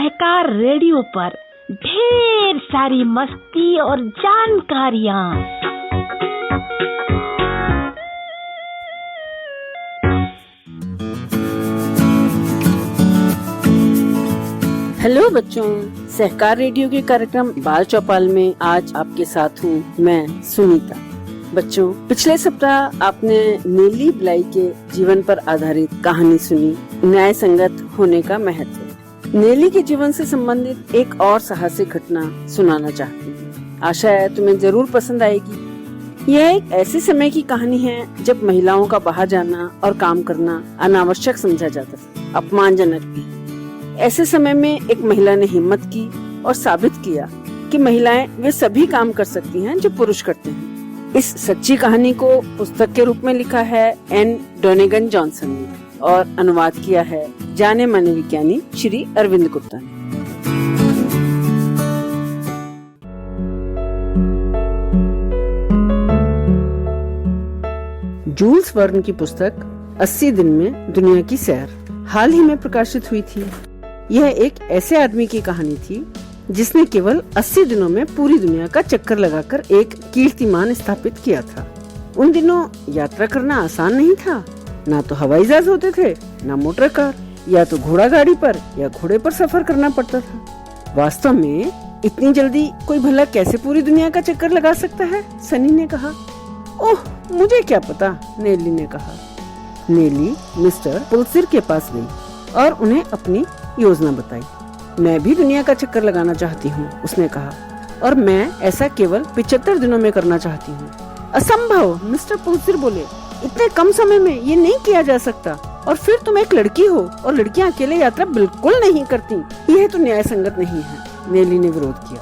सहकार radio पर ढेर सारी मस्ती और जानकारियाँ। हेलो बच्चों, सहकार रेडियो के कार्यक्रम बाल चौपाल में आज आपके साथ हूँ मैं सुनीता। बच्चों, पिछले सप्ताह आपने नेली ब्लाई के जीवन पर आधारित कहानी सुनी, न्याय संगत होने का महत्व। नेली के जीवन से संबंधित एक और साहसिक घटना सुनाना चाहती हूँ। आशा है तुम्हें जरूर पसंद आएगी। यह एक ऐसे समय की कहानी है जब महिलाओं का बाहर जाना और काम करना अनावश्यक समझा जाता था, अपमानजनक भी। ऐसे समय में एक महिला ने हिम्मत की और साबित किया कि महिलाएं वे सभी काम कर सकती हैं जो पुरुष करते हैं। इस सच्ची कहानी को पुस्तक के रूप में लिखा है एन डोनेगन जॉनसन ने और अनुवाद किया है जाने माने विज्ञानी श्री अरविंद गुप्ता ने। जूल्स वर्न की पुस्तक 80 दिन में दुनिया की सैर हाल ही में प्रकाशित हुई थी। यह एक ऐसे आदमी की कहानी थी जिसने केवल 80 दिनों में पूरी दुनिया का चक्कर लगाकर एक कीर्तिमान स्थापित किया था। उन दिनों यात्रा करना आसान नहीं था। ना तो हवाई जहाज होते थे, ना मोटर कार, या तो घोड़ा गाड़ी पर या घोड़े पर सफर करना पड़ता था। वास्तव में इतनी जल्दी कोई भला कैसे पूरी दुनिया का चक्कर लगा सकता है? सनी ने कहा। ओह, मुझे क्या पता, नेली ने कहा। नेली मिस्टर पुल्सिर के पास गई और उन्हें अपनी योजना बताई। मैं भी दुनिया का चक्कर लगाना चाहती हूँ, उसने कहा, और मैं ऐसा केवल 75 दिनों में करना चाहती हूँ। असंभव, मिस्टर पुल्सिर बोले, इतने कम समय में ये नहीं किया जा सकता। और फिर तुम एक लड़की हो और लड़कियाँ अकेले यात्रा बिल्कुल नहीं करती। यह तो न्याय संगत नहीं है, नेली ने विरोध किया।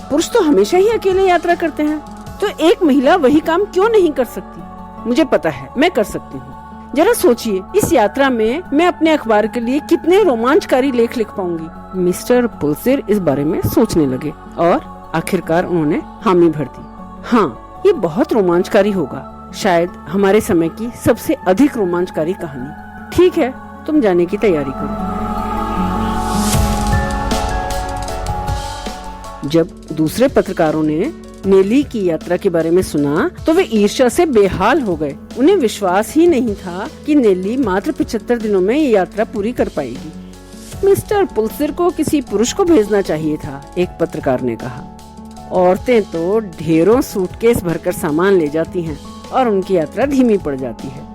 पुरुष तो हमेशा ही अकेले यात्रा करते हैं, तो एक महिला वही काम क्यों नहीं कर सकती? मुझे पता है, मैं कर सकती हूँ। जरा सोचिए, इस यात्रा में मैं अपने अखबार के लिए कितने रोमांचकारी लेख लिख पाऊंगी। मिस्टर पुल्सिर इस बारे में सोचने लगे और आखिरकार उन्होंने हामी भर दी। हाँ, ये बहुत रोमांचकारी होगा, शायद हमारे समय की सबसे अधिक रोमांचकारी कहानी। ठीक है, तुम जाने की तैयारी करो। जब दूसरे पत्रकारों ने नेली की यात्रा के बारे में सुना तो वे ईर्ष्या से बेहाल हो गए। उन्हें विश्वास ही नहीं था कि नेली मात्र 75 दिनों में ये यात्रा पूरी कर पाएगी। मिस्टर पुल्सिर को किसी पुरुष को भेजना चाहिए था, एक पत्रकार ने कहा। औरतें तो ढेरों सूटकेस भरकर सामान ले जाती हैं और उनकी यात्रा धीमी पड़ जाती है।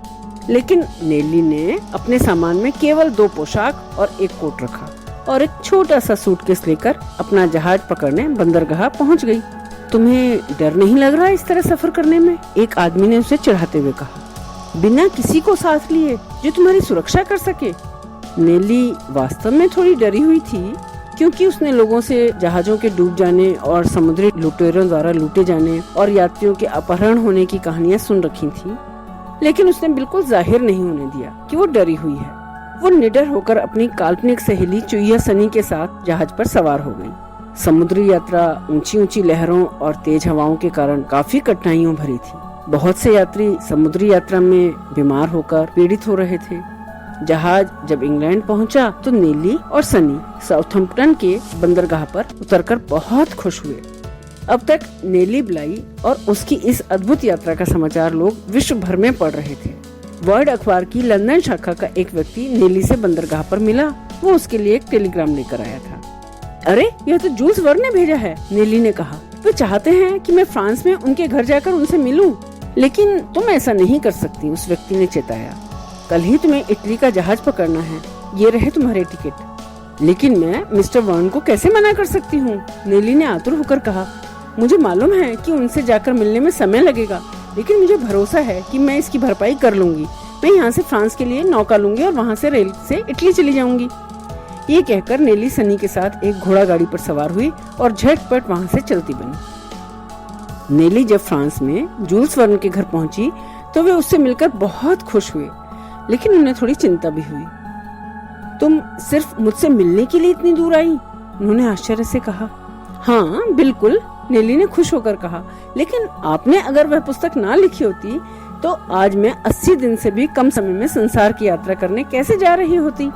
लेकिन नेली ने अपने सामान में केवल 2 पोशाक और एक कोट रखा और एक छोटा सा सूटकेस लेकर अपना जहाज पकड़ने बंदरगाह पहुँच गयी। तुम्हें डर नहीं लग रहा इस तरह सफर करने में? एक आदमी ने उसे चिढ़ाते हुए कहा। बिना किसी को साथ लिए जो तुम्हारी सुरक्षा कर सके? नेली वास्तव में थोड़ी डरी हुई थी, क्योंकि उसने लोगों से जहाजों के डूब जाने और समुद्री लुटेरों द्वारा लूटे जाने और यात्रियों के अपहरण होने की कहानियां सुन रखी थी। लेकिन उसने बिल्कुल जाहिर नहीं होने दिया कि वो डरी हुई है। वो निडर होकर अपनी काल्पनिक सहेली चुईया सनी के साथ जहाज पर सवार हो गई। समुद्री यात्रा ऊंची ऊंची लहरों और तेज हवाओं के कारण काफी कठिनाइयों भरी थी। बहुत से यात्री समुद्री यात्रा में बीमार होकर पीड़ित हो रहे थे। जहाज जब इंग्लैंड पहुंचा तो नेली और सनी साउथम्पटन के बंदरगाह पर उतरकर बहुत खुश हुए। अब तक नेली ब्लाई और उसकी इस अद्भुत यात्रा का समाचार लोग विश्व भर में पढ़ रहे थे। वर्ल्ड अखबार की लंदन शाखा का एक व्यक्ति नेली से बंदरगाह पर मिला। वो उसके लिए एक टेलीग्राम लेकर आया था। अरे, यह तो जूल्स वर्न ने भेजा है, नेली ने कहा। वे चाहते हैं कि मैं फ्रांस में उनके घर जाकर उनसे मिलूं, लेकिन तुम ऐसा नहीं कर सकती, उस व्यक्ति ने चेताया। कल ही तुम्हें इटली का जहाज पकड़ना है, ये रहे तुम्हारे टिकट। लेकिन मैं मिस्टर वर्न को कैसे मना कर सकती हूँ? नेली ने आतुर होकर कहा। मुझे मालूम है कि उनसे जाकर मिलने में समय लगेगा, लेकिन मुझे भरोसा है कि मैं इसकी भरपाई कर लूंगी। मैं यहाँ से फ्रांस के लिए नौका लूंगी और वहाँ से रेल से इटली चली जाऊंगी। ये कहकर नेली सनी के साथ एक घोड़ा गाड़ी पर सवार हुई और झटपट वहाँ से चलती बनी। नेली जब फ्रांस में जूल्स वर्न के घर पहुंची तो वे उससे मिलकर बहुत खुश हुए, लेकिन उन्हें थोड़ी चिंता भी हुई। तुम सिर्फ मुझसे मिलने के लिए इतनी दूर आई? उन्होंने आश्चर्य से कहा। हाँ बिल्कुल, नेली ने खुश होकर कहा, लेकिन आपने अगर वह पुस्तक ना लिखी होती तो आज मैं 80 दिन से भी कम समय में संसार की यात्रा करने कैसे जा रही होती।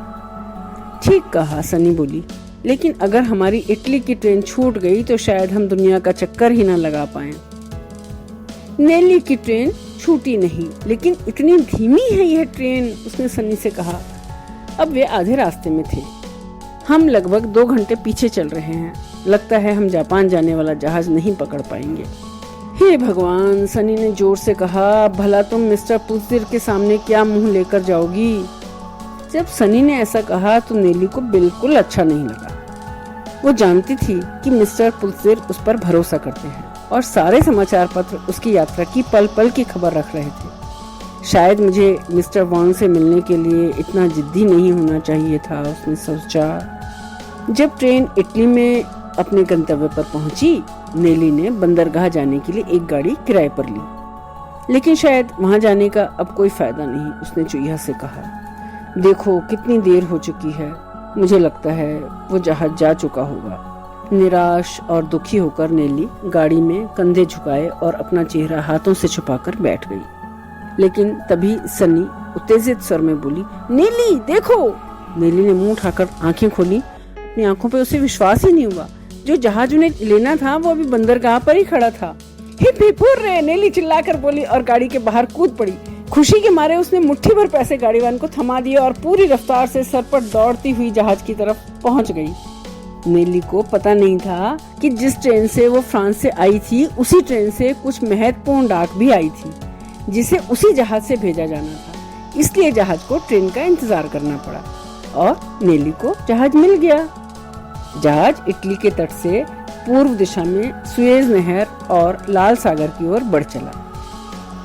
ठीक कहा, सनी बोली। लेकिन अगर हमारी इटली की ट्रेन छूट गई तो शायद हम दुनिया का चक्कर ही न लगा पाएं। नेली की ट्रेन छूटी नहीं, लेकिन इतनी धीमी है यह ट्रेन, उसने सनी से कहा। अब वे आधे रास्ते में थे। हम लगभग 2 घंटे पीछे चल रहे हैं। लगता है हम जापान जाने वाला जहाज नहीं पकड़ पाएंगे। हे भगवान, सनी ने जोर से कहा। भला तुम मिस्टर पुल्सिर के सामने क्या मुंह लेकर जाओगी? जब सनी ने ऐसा कहा तो नेली को बिल्कुल अच्छा नहीं लगा। वो जानती थी कि मिस्टर पुल्सिर उस पर भरोसा करते हैं और सारे समाचार पत्र उसकी यात्रा की पल पल की खबर रख रहे थे। शायद मुझे मिस्टर वॉन से मिलने के लिए इतना जिद्दी नहीं होना चाहिए था, उसने सोचा। जब ट्रेन इटली में अपने गंतव्य पर पहुंची, नेली ने बंदरगाह जाने के लिए एक गाड़ी किराए पर ली। लेकिन शायद वहां जाने का अब कोई फायदा नहीं, उसने चुईया से कहा। देखो कितनी देर हो चुकी है, मुझे लगता है वो जहाज जा चुका होगा। निराश और दुखी होकर नेली गाड़ी में कंधे झुकाए और अपना चेहरा हाथों से छुपाकर बैठ गई। लेकिन तभी सनी उत्तेजित स्वर में बोली, नेली देखो। नेली ने मुंह उठाकर आंखें खोली। अपनी आंखों पे उसे विश्वास ही नहीं हुआ। जो जहाज उन्हें लेना था वो अभी बंदरगाह पर ही खड़ा था। हिप हिप हुर्रे, नेली चिल्लाकर बोली और गाड़ी के बाहर कूद पड़ी। खुशी के मारे उसने मुट्ठी भर पैसे गाड़ीवान को थमा दिए और पूरी रफ्तार से सरपट दौड़ती हुई जहाज की तरफ पहुंच गई। नेली को पता नहीं था कि जिस ट्रेन से वो फ्रांस से आई थी, उसी ट्रेन से कुछ महत्वपूर्ण डाक भी आई थी जिसे उसी जहाज से भेजा जाना था। इसलिए जहाज को ट्रेन का इंतजार करना पड़ा और नेली को जहाज मिल गया। जहाज इटली के तट से पूर्व दिशा में सुएज नहर और लाल सागर की ओर बढ़ चला।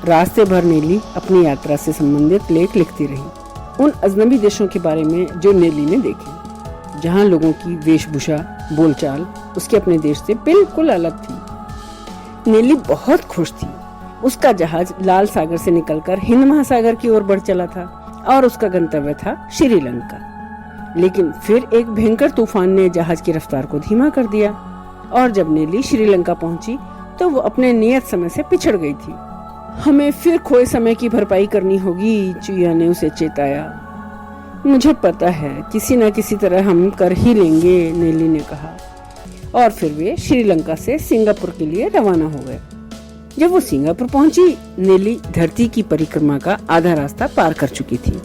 रास्ते भर नेली अपनी यात्रा से संबंधित लेख लिखती रही, उन अजनबी देशों के बारे में जो नेली ने देखे, जहाँ लोगों की वेशभूषा, बोलचाल उसके अपने देश से बिल्कुल अलग थी। नेली बहुत खुश थी। उसका जहाज लाल सागर से निकलकर हिंद महासागर की ओर बढ़ चला था और उसका गंतव्य था श्रीलंका। लेकिन फिर एक भयंकर तूफान ने जहाज की रफ्तार को धीमा कर दिया और जब नेली श्रीलंका पहुंची तो वो अपने नियत समय से पिछड़ गई थी। हमें फिर खोए समय की भरपाई करनी होगी, चुईया ने उसे चेताया। मुझे पता है, किसी न किसी तरह हम कर ही लेंगे, नेली ने कहा। और फिर वे श्रीलंका से सिंगापुर के लिए रवाना हो गए। जब वो सिंगापुर पहुंची, नेली धरती की परिक्रमा का आधा रास्ता पार कर चुकी थी।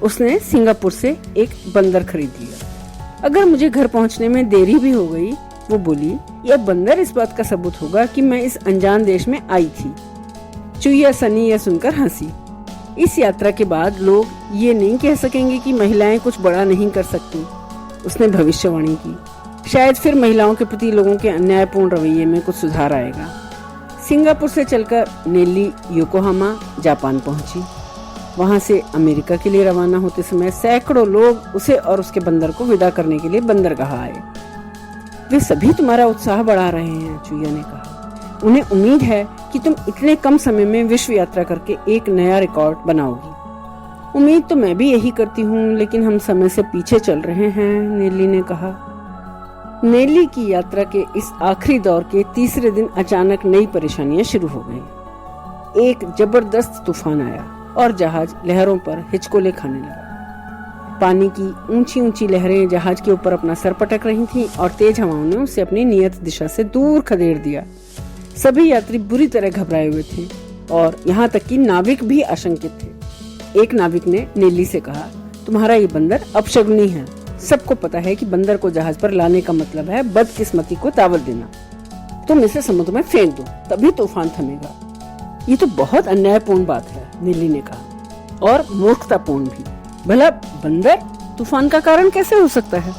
उसने सिंगापुर से एक बंदर खरीद लिया। अगर मुझे घर पहुंचने में देरी भी हो गई, वो बोली, यह बंदर इस बात का सबूत होगा कि मैं इस अनजान देश में आई थी। चुईया सनी यह सुनकर हंसी। इस यात्रा के बाद लोग ये नहीं कह सकेंगे कि महिलाएं कुछ बड़ा नहीं कर सकती, उसने भविष्यवाणी की। शायद फिर महिलाओं के प्रति लोगों के अन्यायपूर्ण रवैये में कुछ सुधार आएगा। सिंगापुर से चलकर नेली योकोहामा जापान पहुंची। वहां से अमेरिका के लिए रवाना होते समय सैकड़ों लोग उसे और उसके बंदर को विदा करने के लिए बंदरगाह आए। वे सभी तुम्हारा उत्साह बढ़ा रहे हैं, चुईया ने कहा। उन्हें उम्मीद है कि तुम इतने कम समय में विश्व यात्रा करके एक नया रिकॉर्ड बनाओगी। उम्मीद तो मैं भी यही करती हूँ, लेकिन हम समय से पीछे चल रहे हैं, नेली ने कहा। नेली की यात्रा के इस आखिरी दौर के तीसरे दिन अचानक नई परेशानियां शुरू हो गईं। एक जबरदस्त तूफान आया और जहाज लहरों पर हिचकोले खाने लगा। पानी की ऊंची ऊंची लहरें जहाज के ऊपर अपना सर पटक रही थीं और तेज हवाओं ने उसे अपनी नियत दिशा से दूर खदेड़ दिया। सभी यात्री बुरी तरह घबराए हुए थे और यहाँ तक कि नाविक भी आशंकित थे। एक नाविक ने नेली से कहा, तुम्हारा ये बंदर अपशगुनी है। सबको पता है कि बंदर को जहाज पर लाने का मतलब है बदकिस्मती को दावत देना। तुम इसे समुद्र में फेंक दो, तभी तूफान थमेगा। ये तो बहुत अन्यायपूर्ण बात है, नेली ने कहा, और मूर्खतापूर्ण भी। भला बंदर तूफान का कारण कैसे हो सकता है?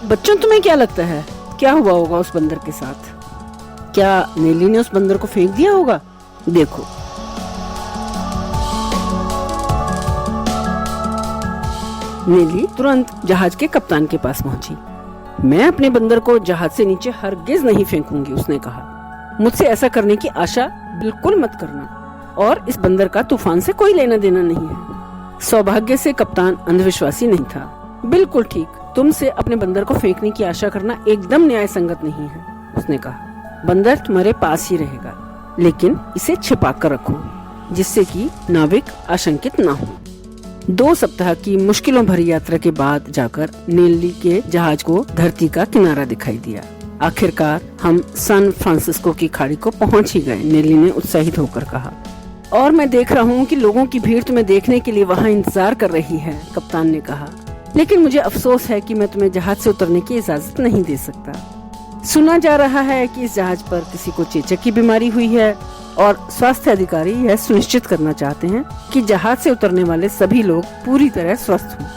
बच्चों, तुम्हें क्या लगता है क्या हुआ होगा उस बंदर के साथ? क्या नेली ने उस बंदर को फेंक दिया होगा? देखो। नेली तुरंत जहाज के कप्तान के पास पहुंची। मैं अपने बंदर को जहाज से नीचे हरगिज नहीं फेंकूंगी, उसने कहा। मुझसे ऐसा करने की आशा बिल्कुल मत करना, और इस बंदर का तूफान से कोई लेना देना नहीं है। सौभाग्य से कप्तान अंधविश्वासी नहीं था। बिल्कुल ठीक, तुमसे अपने बंदर को फेंकने की आशा करना एकदम न्याय संगत नहीं है, उसने कहा। बंदर तुम्हारे पास ही रहेगा, लेकिन इसे छिपा कर रखो जिससे कि नाविक आशंकित न हो। 2 सप्ताह की मुश्किलों भरी यात्रा के बाद जाकर नेली के जहाज को धरती का किनारा दिखाई दिया। आखिरकार हम सैन फ्रांसिस्को की खाड़ी को पहुंच ही गए, नेली ने उत्साहित होकर कहा। और मैं देख रहा हूँ कि लोगों की भीड़ तुम्हें देखने के लिए वहाँ इंतजार कर रही है, कप्तान ने कहा। लेकिन मुझे अफसोस है कि मैं तुम्हें जहाज से उतरने की इजाजत नहीं दे सकता। सुना जा रहा है कि इस जहाज पर किसी को चेचक की बीमारी हुई है और स्वास्थ्य अधिकारी यह सुनिश्चित करना चाहते हैं कि जहाज से उतरने वाले सभी लोग पूरी तरह स्वस्थ हों।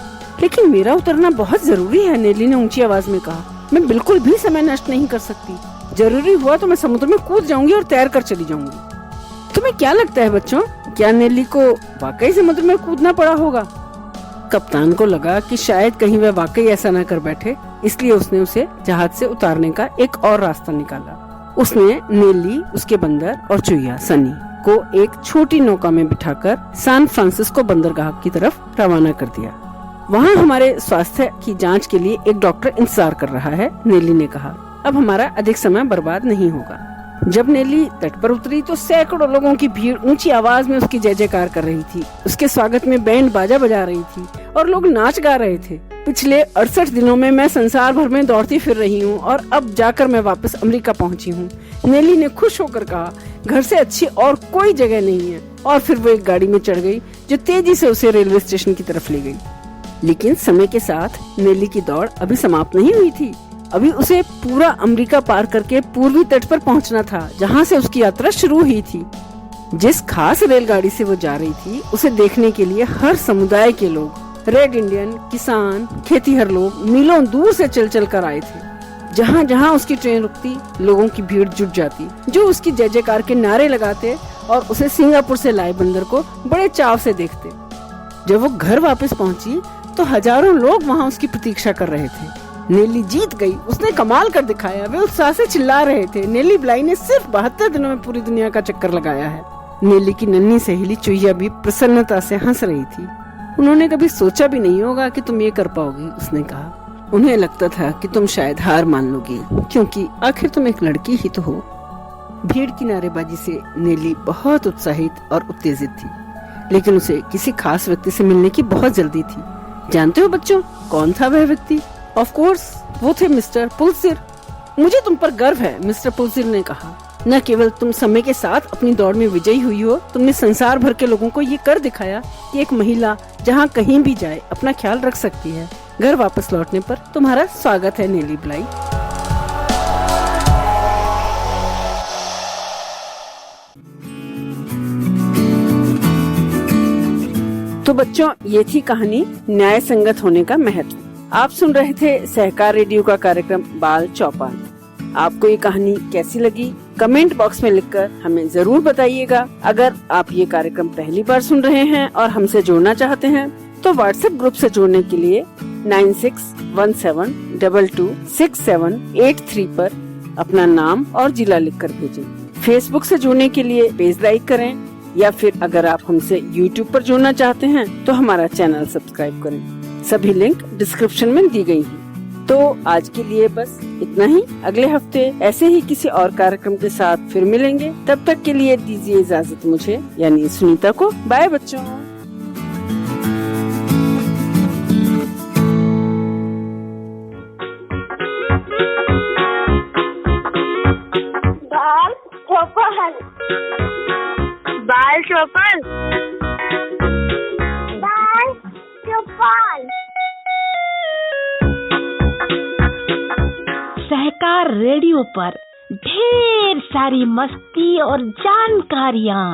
लेकिन मेरा उतरना बहुत जरूरी है, नेली ने ऊंची आवाज में कहा। मैं बिल्कुल भी समय नष्ट नहीं कर सकती। जरूरी हुआ तो मैं समुद्र में कूद जाऊंगी और तैर कर चली जाऊंगी। तुम्हें क्या लगता है बच्चों, क्या नेली को वाकई समुद्र में कूदना पड़ा होगा? कप्तान को लगा कि शायद कहीं वह वाकई ऐसा न कर बैठे, इसलिए उसने उसे जहाज से उतारने का एक और रास्ता निकाला। उसने नेली, उसके बंदर और चुईया सनी को एक छोटी नौका में बिठाकर सैन फ्रांसिस्को बंदरगाह की तरफ रवाना कर दिया। वहाँ हमारे स्वास्थ्य की जांच के लिए एक डॉक्टर इंतजार कर रहा है, नेली ने कहा। अब हमारा अधिक समय बर्बाद नहीं होगा। जब नेली तट पर उतरी तो सैकड़ों लोगों की भीड़ ऊंची आवाज में उसकी जय जयकार कर रही थी। उसके स्वागत में बैंड बाजा बजा रही थी और लोग नाच गा रहे थे। पिछले 68 दिनों में मैं संसार भर में दौड़ती फिर रही हूँ और अब जाकर मैं वापस अमेरिका पहुँची हूँ, नेली ने खुश होकर कहा। घर से अच्छी और कोई जगह नहीं है। और फिर वो एक गाड़ी में चढ़ गई जो तेजी से उसे रेलवे स्टेशन की तरफ ले गई। लेकिन समय के साथ नेली की दौड़ अभी समाप्त नहीं हुई थी। अभी उसे पूरा अमेरिका पार करके पूर्वी तट पर पहुंचना था, जहां से उसकी यात्रा शुरू हुई थी। जिस खास रेलगाड़ी से वो जा रही थी, उसे देखने के लिए हर समुदाय के लोग, रेड इंडियन, किसान, खेतीहर लोग मीलों दूर से चल चल कर आए थे। जहां जहां उसकी ट्रेन रुकती, लोगों की भीड़ जुट जाती, जो उसकी जय जयकार के नारे लगाते और उसे सिंगापुर से लाए बंदर को बड़े चाव से देखते। जब वो घर वापस पहुंची तो हजारों लोग वहां उसकी प्रतीक्षा कर रहे थे। नेली जीत गई, उसने कमाल कर दिखाया, वे उत्साह से चिल्ला रहे थे। नेली ब्लाई ने सिर्फ 72 दिनों में पूरी दुनिया का चक्कर लगाया है। नेली की नन्ही सहेली चुईया भी प्रसन्नता से हंस रही थी। उन्होंने कभी सोचा भी नहीं होगा कि तुम ये कर पाओगी, उसने कहा। उन्हें लगता था कि तुम शायद हार मान लोगी, क्योंकि आखिर तुम एक लड़की ही तो हो। भीड़ की नारेबाजी से नेली बहुत उत्साहित और उत्तेजित थी, लेकिन उसे किसी खास व्यक्ति से मिलने की बहुत जल्दी थी। जानते हो बच्चों, कौन था वह व्यक्ति? ऑफ कोर्स, वो थे मिस्टर पुलसिर। मुझे तुम पर गर्व है, मिस्टर पुलसिर ने कहा। न केवल तुम समय के साथ अपनी दौड़ में विजयी हुई हो, तुमने संसार भर के लोगों को ये कर दिखाया कि एक महिला जहाँ कहीं भी जाए अपना ख्याल रख सकती है। घर वापस लौटने पर तुम्हारा स्वागत है नेली ब्लाई। तो बच्चों, ये थी कहानी न्याय संगत होने का महत्व। आप सुन रहे थे सहकार रेडियो का कार्यक्रम बाल चौपाल। आपको ये कहानी कैसी लगी, कमेंट बॉक्स में लिखकर हमें जरूर बताइएगा। अगर आप ये कार्यक्रम पहली बार सुन रहे हैं और हमसे जुड़ना चाहते हैं तो व्हाट्सएप ग्रुप से जुड़ने के लिए 9617226783 पर अपना नाम और जिला लिखकर भेजें। फेसबुक से जुड़ने के लिए पेज लाइक करें, या फिर अगर आप हमसे यूट्यूब पर जुड़ना चाहते हैं तो हमारा चैनल सब्सक्राइब करें। सभी लिंक डिस्क्रिप्शन में दी गई हैं। तो आज के लिए बस इतना ही। अगले हफ्ते ऐसे ही किसी और कार्यक्रम के साथ फिर मिलेंगे। तब तक के लिए दीजिए इजाजत मुझे, यानी सुनीता को। बाय बच्चों। बाल चौपाल, बाल चौपाल, बाल चौपाल। सहकार रेडियो पर ढेर सारी मस्ती और जानकारियाँ।